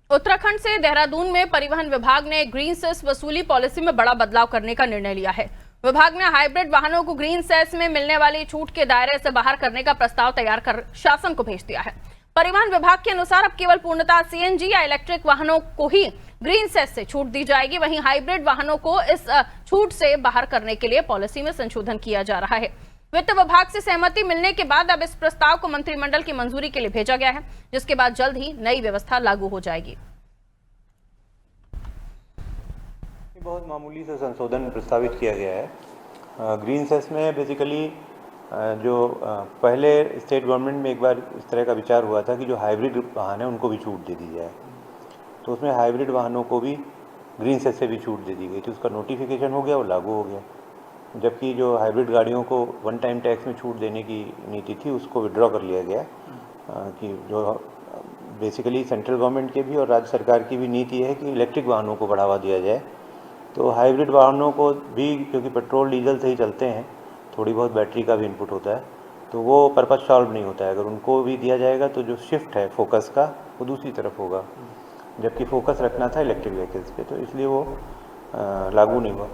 उत्तराखंड से देहरादून में परिवहन विभाग ने ग्रीन सेस वसूली पॉलिसी में बड़ा बदलाव करने का निर्णय लिया है। विभाग ने हाइब्रिड वाहनों को ग्रीन सेस में मिलने वाली छूट के दायरे से बाहर करने का प्रस्ताव तैयार कर शासन को भेज दिया है। परिवहन विभाग के अनुसार अब केवल पूर्णतः सीएनजी या इलेक्ट्रिक वाहनों को ही ग्रीन सेस से छूट दी जाएगी। वहीं हाइब्रिड वाहनों को इस छूट से बाहर करने के लिए पॉलिसी में संशोधन किया जा रहा है। वित्त विभाग से सहमति मिलने के बाद अब इस प्रस्ताव को मंत्रिमंडल की मंजूरी के लिए भेजा गया है, जिसके बाद जल्द ही नई व्यवस्था लागू हो जाएगी। बहुत मामूली से संशोधन प्रस्तावित किया गया है। ग्रीन सेस में बेसिकली जो पहले स्टेट गवर्नमेंट में एक बार इस तरह का विचार हुआ था कि जो हाइब्रिड वाहन है उनको भी छूट दे दी जाए, तो उसमें हाइब्रिड वाहनों को भी ग्रीन सेस से भी छूट दे दी गई थी। उसका नोटिफिकेशन हो गया और लागू हो गया। जबकि जो हाइब्रिड गाड़ियों को वन टाइम टैक्स में छूट देने की नीति थी उसको विड्रॉ कर लिया गया कि जो बेसिकली सेंट्रल गवर्नमेंट के भी और राज्य सरकार की भी नीति है कि इलेक्ट्रिक वाहनों को बढ़ावा दिया जाए। तो हाइब्रिड वाहनों को भी, क्योंकि पेट्रोल डीजल से ही चलते हैं, थोड़ी बहुत बैटरी का भी इनपुट होता है, तो वो पर्पस सॉल्व नहीं होता है। अगर उनको भी दिया जाएगा तो जो शिफ्ट है फोकस का वो दूसरी तरफ होगा, जबकि फोकस रखना था इलेक्ट्रिक व्हीकल्स पे, तो इसलिए वो लागू नहीं हुआ।